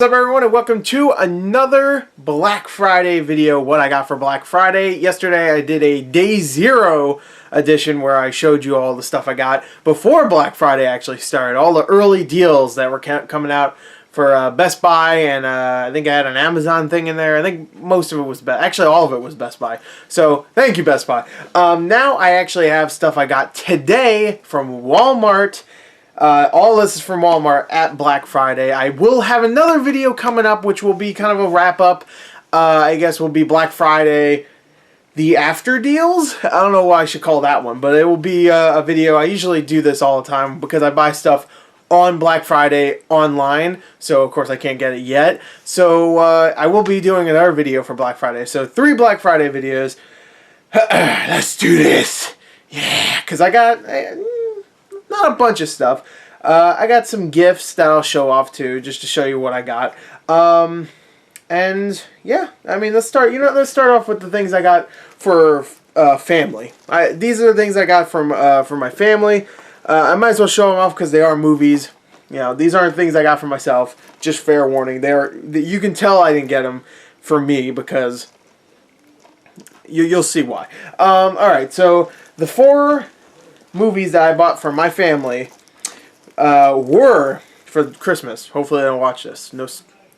What's up everyone, and welcome to another Black Friday video. What I got for Black Friday. Yesterday I did a Day Zero edition where I showed you all the stuff I got before Black Friday actually started. All the early deals that were coming out for Best Buy, and I think I had an Amazon thing in there. I think most of it was actually all of it was Best Buy. So thank you, Best Buy. Now I actually have stuff I got today from Walmart. All this is from Walmart at Black Friday. I will have another video coming up which will be kind of a wrap up. I guess will be Black Friday, the after deals. I don't know why I should call that one, but it will be a video. I usually do this all the time because I buy stuff on Black Friday online, so of course I can't get it yet. So I will be doing another video for Black Friday. So 3 Black Friday videos. Let's do this. Yeah, because I got not a bunch of stuff. I got some gifts that I'll show off too, just to show you what I got. And yeah, I mean, let's start. Let's start off with the things I got for family. These are the things I got from for my family. I might as well show them off because they are movies. These aren't things I got for myself. Just fair warning. You can tell I didn't get them for me because you'll see why. All right, so the 4 movies that I bought for my family were for Christmas. Hopefully they don't watch this. No,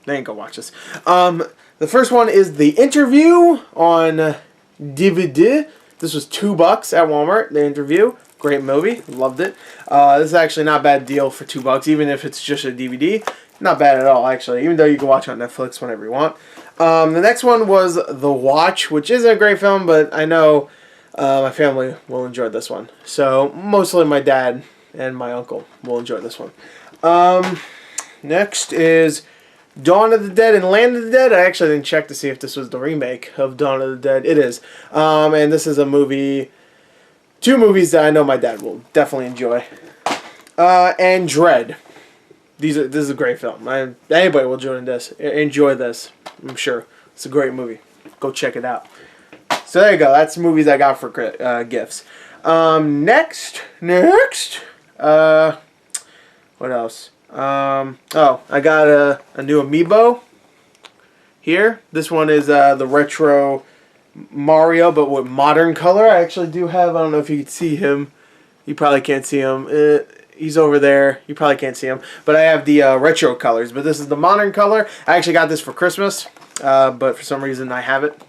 they ain't gonna watch this. The first one is The Interview on DVD. This was $2 at Walmart. The Interview, great movie, loved it. This is actually not a bad deal for $2, even if it's just a DVD. Not bad at all, actually, even though you can watch it on Netflix whenever you want. The next one was The Watch, which isn't a great film, but I know my family will enjoy this one. So, mostly my dad and my uncle will enjoy this one. Next is Dawn of the Dead and Land of the Dead. I actually didn't check to see if this was the remake of Dawn of the Dead. It is. And this is a movie, 2 movies that I know my dad will definitely enjoy. And Dread. This is a great film. Anybody will enjoy this, I'm sure. It's a great movie. Go check it out. So there you go. That's the movies I got for gifts. Next. What else? Oh, I got a new amiibo here. This one is the retro Mario, but with modern color. I actually do have. I don't know if you can see him. You probably can't see him. He's over there. You probably can't see him. But I have the retro colors. But this is the modern color. I actually got this for Christmas, but for some reason I have it.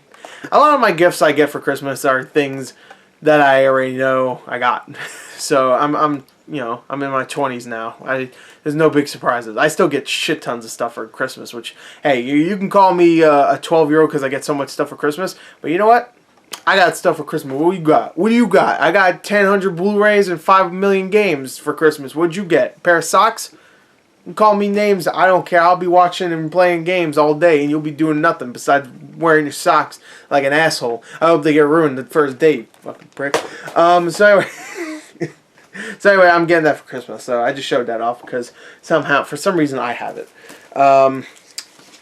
A lot of my gifts I get for Christmas are things that I already know I got. So I'm in my 20s now. There's no big surprises. I still get shit tons of stuff for Christmas, which, hey, you can call me a 12-year-old because I get so much stuff for Christmas. But you know what? I got stuff for Christmas. What do you got? What do you got? I got 1,000 Blu-rays and 5 million games for Christmas. What'd you get? A pair of socks? You call me names. I don't care. I'll be watching and playing games all day, and you'll be doing nothing besides wearing your socks like an asshole. I hope they get ruined the first date. Fucking prick. So anyway, I'm getting that for Christmas. So I just showed that off because somehow, for some reason, I have it.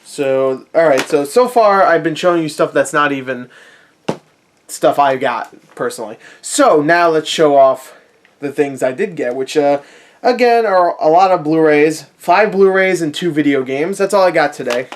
So alright. So far, I've been showing you stuff that's not even stuff I got personally. So now let's show off the things I did get, which again are a lot of Blu-rays. 5 Blu-rays and 2 video games. That's all I got today.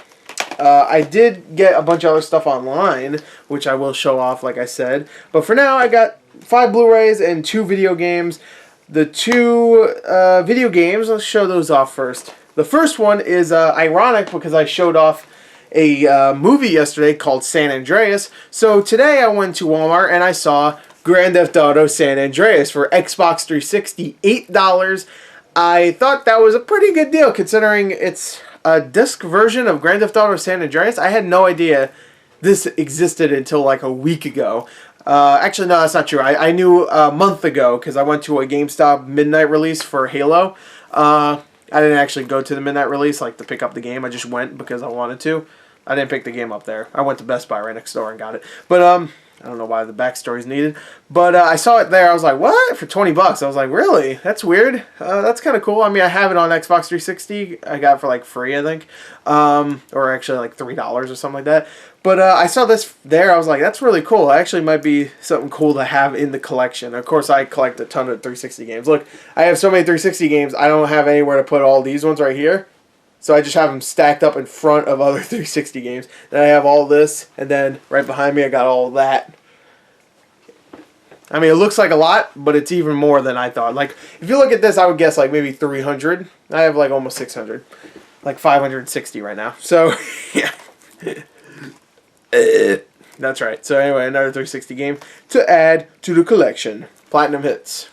I did get a bunch of other stuff online, which I will show off, like I said. But for now, I got 5 Blu-rays and 2 video games. The 2 video games, let's show those off first. The first one is ironic because I showed off a movie yesterday called San Andreas. So today I went to Walmart and I saw Grand Theft Auto San Andreas for Xbox 360, $8. I thought that was a pretty good deal considering it's a disc version of Grand Theft Auto San Andreas. I had no idea this existed until like a week ago. Actually, no, that's not true. I knew a month ago because I went to a GameStop midnight release for Halo. I didn't actually go to the midnight release like to pick up the game. I just went because I wanted to. I didn't pick the game up there. I went to Best Buy right next door and got it. But I don't know why the backstory is needed. But I saw it there. I was like, what? For $20. I was like, really? That's weird. That's kind of cool. I mean, I have it on Xbox 360. I got it for like free, I think. Or actually like $3 or something like that. But I saw this there. I was like, that's really cool. It actually might be something cool to have in the collection. Of course, I collect a ton of 360 games. Look, I have so many 360 games. I don't have anywhere to put all these ones right here. So I just have them stacked up in front of other 360 games. Then I have all this, and then right behind me I got all that. I mean, it looks like a lot, but it's even more than I thought. Like, if you look at this, I would guess like maybe 300. I have like almost 600. Like 560 right now. So, yeah. That's right. So anyway, another 360 game to add to the collection. Platinum hits.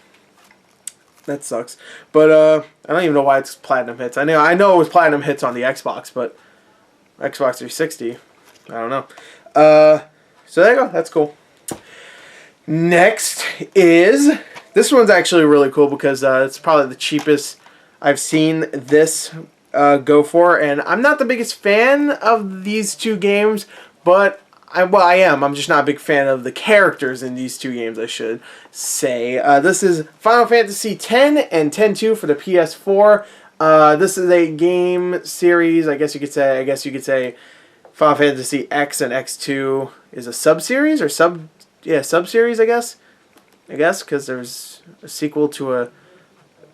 That sucks. But I don't even know why it's platinum hits. I know it was platinum hits on the Xbox, but Xbox 360, I don't know. So there you go. That's cool. Next is, this one's actually really cool because it's probably the cheapest I've seen this go for, and I'm not the biggest fan of these two games, but I am. I'm just not a big fan of the characters in these two games, I should say. This is Final Fantasy X and X-2 for the PS4. This is a game series, I guess you could say Final Fantasy X and X-2 is a sub-series, or sub-series, I guess, because there's a sequel to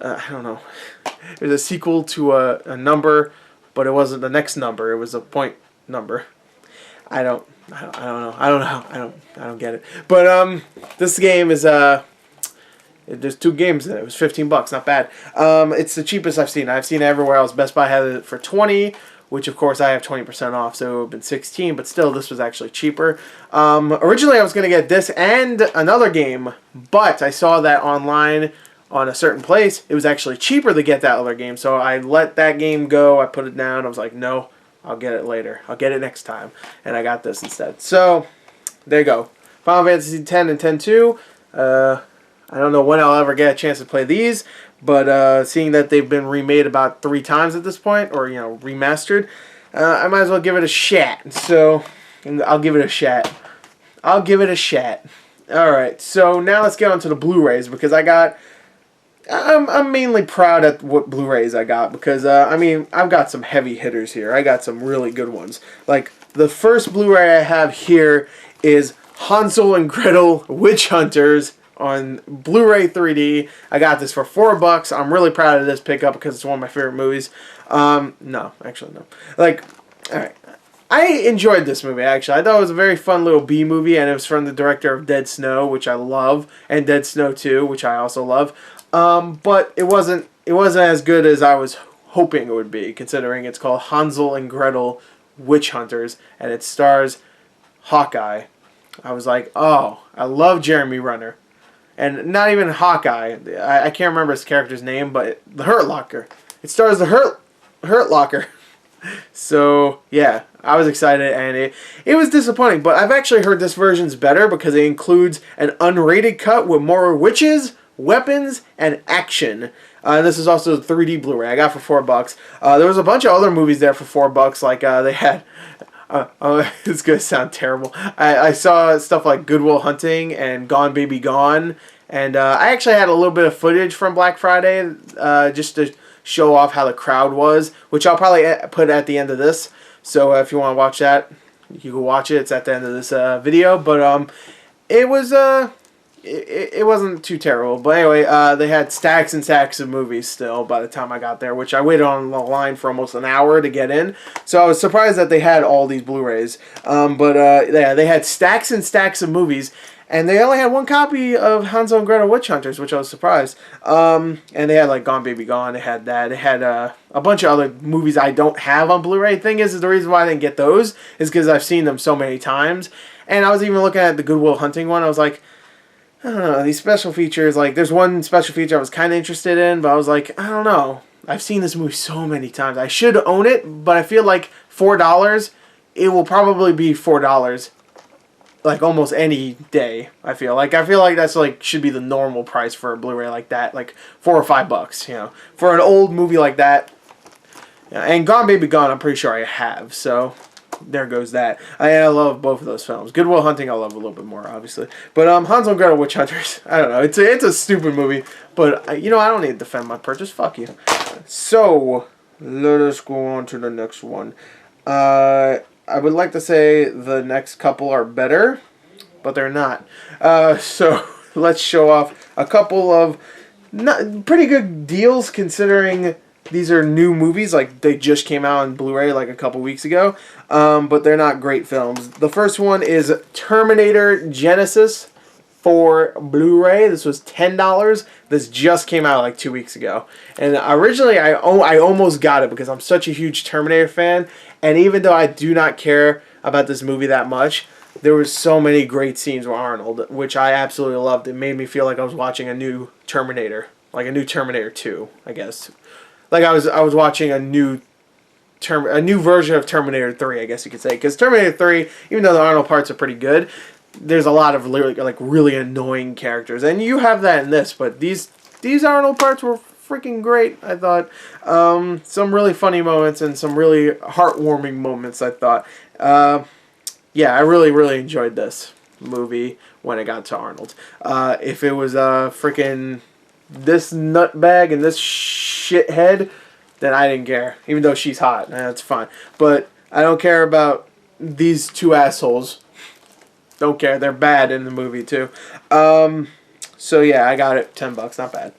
I don't know. There's a sequel to a number, but it wasn't the next number. It was a point number. I don't know. I don't get it. But this game is there's two games in it. It was $15, not bad. It's the cheapest I've seen. I've seen it everywhere else. Best Buy had it for $20, which of course I have 20% off, so it would have been $16. But still, this was actually cheaper. Originally, I was gonna get this and another game, but I saw that online on a certain place it was actually cheaper to get that other game. So I let that game go. I put it down. I was like, no. I'll get it later. I'll get it next time. And I got this instead. So, there you go. Final Fantasy X and X-2. I don't know when I'll ever get a chance to play these. But seeing that they've been remade about 3 times at this point, or, remastered, I might as well give it a shot. So, I'll give it a shot. Alright, so now let's get on to the Blu-rays, because I'm mainly proud at what Blu-rays I got, because, I've got some heavy hitters here. I got some really good ones. Like, the first Blu-ray I have here is Hansel and Gretel Witch Hunters on Blu-ray 3D. I got this for $4. I'm really proud of this pickup because it's one of my favorite movies. No, actually, no. Like, alright. I enjoyed this movie, actually. I thought it was a very fun little B movie, and it was from the director of Dead Snow, which I love, and Dead Snow 2, which I also love. But it wasn't as good as I was hoping it would be, considering it's called Hansel and Gretel Witch Hunters, and it stars Hawkeye. I was like, oh, I love Jeremy Renner. And not even Hawkeye. I can't remember his character's name, but the Hurt Locker. It stars the Hurt Locker. So, yeah, I was excited, and it was disappointing. But I've actually heard this version's better because it includes an unrated cut with more witches, weapons, and action. This is also the 3D Blu-ray I got for $4. There was a bunch of other movies there for $4. Like they had, it's gonna sound terrible. I saw stuff like Good Will Hunting and Gone Baby Gone, and I actually had a little bit of footage from Black Friday just to show off how the crowd was, which I'll probably put at the end of this. So if you want to watch that, you can watch it. It's at the end of this video. But it was it wasn't too terrible. But anyway, they had stacks and stacks of movies still by the time I got there, which I waited on the line for almost an hour to get in. So I was surprised that they had all these Blu-rays. Yeah, they had stacks and stacks of movies. And they only had one copy of Hansel and Gretel Witch Hunters, which I was surprised. And they had like Gone Baby Gone. They had that. They had a bunch of other movies I don't have on Blu-ray. Thing is the reason why I didn't get those is because I've seen them so many times. And I was even looking at the Good Will Hunting one. I was like, I don't know, these special features. Like, there's one special feature I was kind of interested in, but I was like, I don't know. I've seen this movie so many times. I should own it, but I feel like $4, it will probably be $4. Like almost any day, I feel like that's like should be the normal price for a Blu-ray like that, like $4 or $5, for an old movie like that. Yeah, and Gone Baby Gone, I'm pretty sure I have, so there goes that. I love both of those films. Good Will Hunting, I love a little bit more, obviously, but Hansel and Gretel Witch Hunters, I don't know, it's a stupid movie, but I don't need to defend my purchase. Fuck you. So let us go on to the next one. I would like to say the next couple are better, but they're not. So let's show off a couple of pretty good deals considering these are new movies, like they just came out on Blu-ray like a couple weeks ago, but they're not great films. The first one is Terminator Genisys for Blu-ray. This was $10. This just came out like 2 weeks ago. And originally I almost got it because I'm such a huge Terminator fan, and even though I do not care about this movie that much, there was so many great scenes with Arnold, which I absolutely loved. It made me feel like I was watching a new Terminator, like a new Terminator 2, I guess. Like I was watching a new version of Terminator 3, I guess you could say, because Terminator 3, even though the Arnold parts are pretty good, there's a lot of really annoying characters, and you have that in this. But these Arnold parts were freaking great. I thought some really funny moments and some really heartwarming moments. I thought, yeah, I really enjoyed this movie when it got to Arnold. If it was freaking this nutbag and this shithead, then I didn't care. Even though she's hot, that's fine. But I don't care about these two assholes. Don't care. They're bad in the movie too. So yeah, I got it. $10, not bad.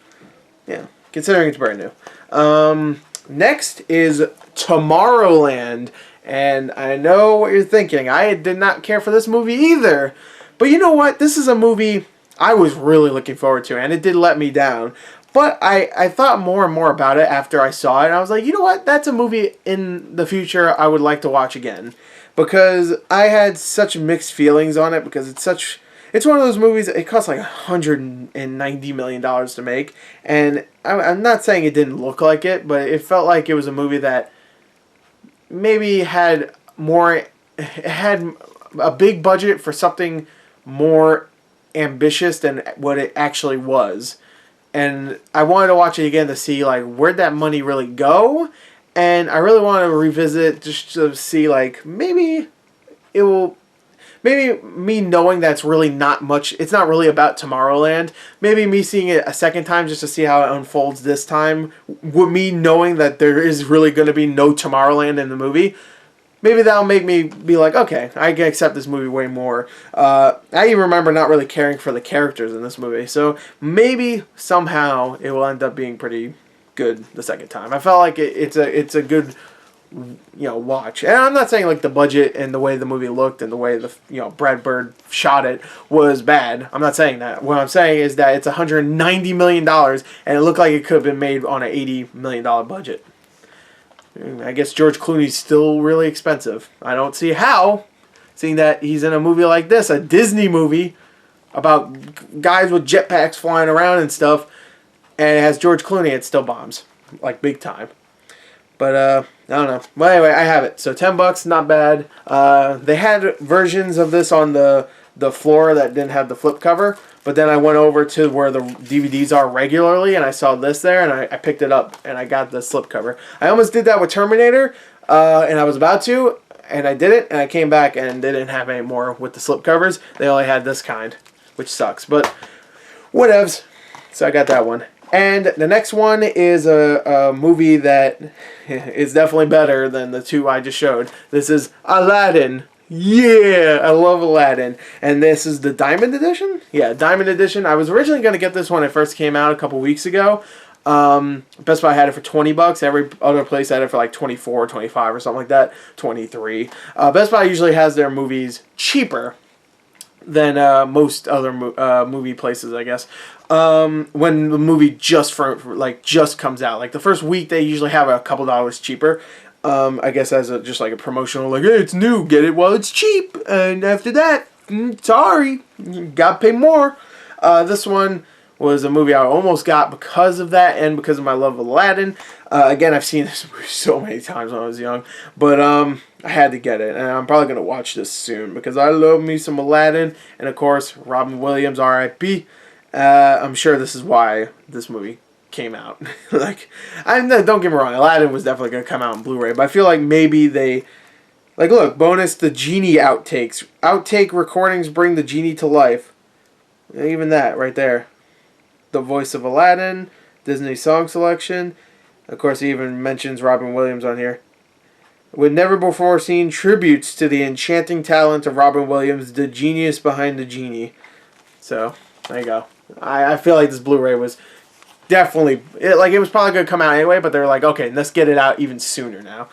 Yeah, considering it's brand new. Next is Tomorrowland, and I know what you're thinking. I did not care for this movie either. But you know what? This is a movie I was really looking forward to, and it did let me down. But I thought more and more about it after I saw it, and I was like, you know what? That's a movie in the future I would like to watch again. Because I had such mixed feelings on it, because it's one of those movies, it costs like $190 million to make, and I'm not saying it didn't look like it, but it felt like it was a movie that maybe had a big budget for something more ambitious than what it actually was. And I wanted to watch it again to see like where'd that money really go. And I really want to revisit just to see, like, maybe me knowing that's really not much, it's not really about Tomorrowland. Maybe me seeing it a second time just to see how it unfolds this time, with me knowing that there is really going to be no Tomorrowland in the movie. Maybe that'll make me be like, okay, I can accept this movie way more. I even remember not really caring for the characters in this movie. So maybe somehow it will end up being pretty good the second time. I felt like it's a good, watch. And I'm not saying like the budget and the way the movie looked and the way the Brad Bird shot it was bad. I'm not saying that. What I'm saying is that it's $190 million and it looked like it could have been made on an $80 million budget. I guess George Clooney's still really expensive. I don't see how, seeing that he's in a movie like this, a Disney movie about guys with jetpacks flying around and stuff, and it has George Clooney, it still bombs. Like, big time. But, I don't know. Well, anyway, I have it. So, $10, not bad. They had versions of this on the floor that didn't have the flip cover. But then I went over to where the DVDs are regularly, and I saw this there, and I picked it up, and I got the slipcover. I almost did that with Terminator, and I was about to, and I did it, and I came back, and they didn't have any more with the slipcovers. They only had this kind, which sucks. But, whatevs. So, I got that one. And the next one is a movie that is definitely better than the two I just showed. This is Aladdin. Yeah, I love Aladdin. And this is the Diamond Edition? Yeah, Diamond Edition. I was originally going to get this when it first came out a couple weeks ago. Best Buy had it for $20. Every other place had it for like $24, $25 or something like that. $23. Best Buy usually has their movies cheaper than most other movie places, I guess. When the movie just comes out, like the first week, they usually have a couple dollars cheaper. I guess as just like a promotional, like, hey, it's new, get it while it's cheap. And after that, sorry, you gotta pay more. This one was a movie I almost got because of that and because of my love of Aladdin. Again, I've seen this movie so many times when I was young, but I had to get it, and I'm probably gonna watch this soon because I love me some Aladdin, and of course, Robin Williams, R.I.P. I'm sure this is why this movie came out. Like, don't get me wrong, Aladdin was definitely gonna come out on Blu-ray, but I feel like maybe they, like, look, bonus the genie outtakes. Outtake recordings bring the genie to life. Even that right there. The voice of Aladdin, Disney song selection. Of course, he even mentions Robin Williams on here. With never before seen tributes to the enchanting talent of Robin Williams, the genius behind the genie. So, there you go. I feel like this Blu-ray was definitely, it was probably going to come out anyway, but they were like, okay, let's get it out even sooner now.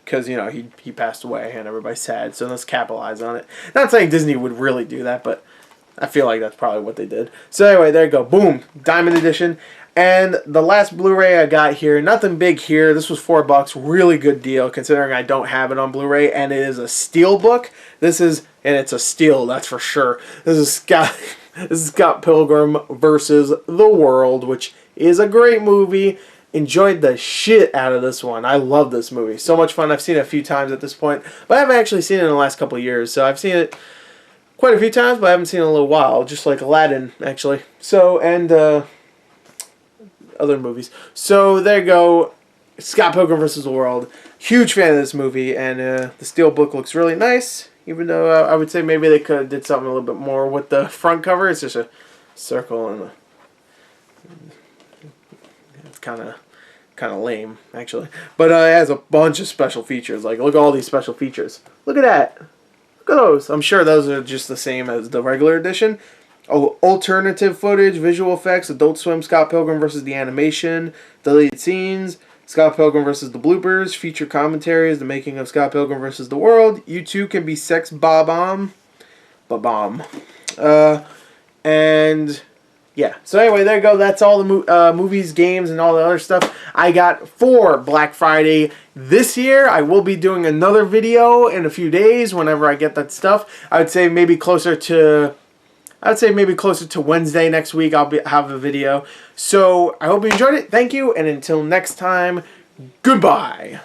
Because, you know, he passed away and everybody's sad, so let's capitalize on it. Not saying Disney would really do that, but I feel like that's probably what they did. So anyway, there you go. Boom. Diamond Edition. And the last Blu-ray I got here, nothing big here. This was $4. Really good deal considering I don't have it on Blu-ray. And it is a Steelbook. This is, and it's a Steel, that's for sure. This is Scott Pilgrim versus the World, which is a great movie. Enjoyed the shit out of this one. I love this movie. So much fun. I've seen it a few times at this point. But I haven't actually seen it in the last couple of years. So I've seen it quite a few times, but I haven't seen it in a little while. Just like Aladdin, actually. So, and other movies. So there you go. Scott Pilgrim vs. the World. Huge fan of this movie, and the Steelbook looks really nice. Even though I would say maybe they could have did something a little bit more with the front cover. It's just a circle and it's kind of lame actually. But it has a bunch of special features. Like look at all these special features. Look at that. Look at those. I'm sure those are just the same as the regular edition. Oh, alternative footage, visual effects, Adult Swim, Scott Pilgrim versus the animation, deleted scenes, Scott Pilgrim versus the bloopers, feature commentaries, the making of Scott Pilgrim versus the World. You too can be sex bomb. And yeah. So anyway, there you go. That's all the movies, games, and all the other stuff I got for Black Friday this year. I will be doing another video in a few days whenever I get that stuff. I would say maybe closer to Wednesday next week. I'll have a video. So I hope you enjoyed it. Thank you, and until next time, goodbye.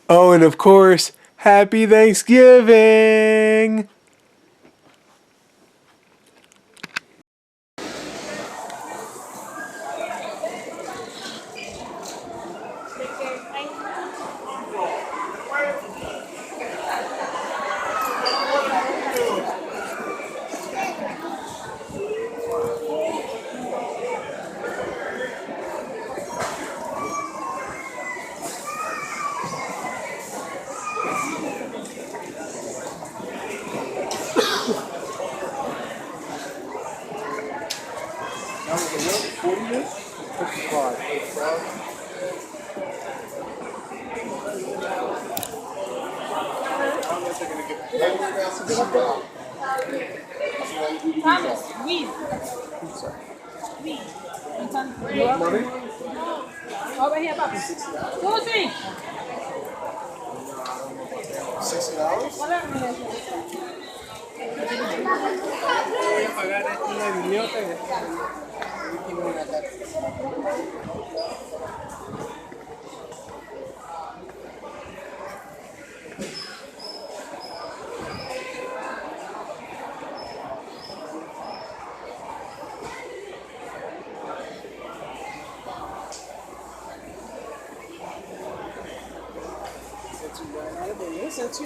Oh, and of course, Happy Thanksgiving! Thomas, weed. Weed. Money? Over here, Papa. Susie! $60? Whatever it is. Voy a pagar una biblioteca. That's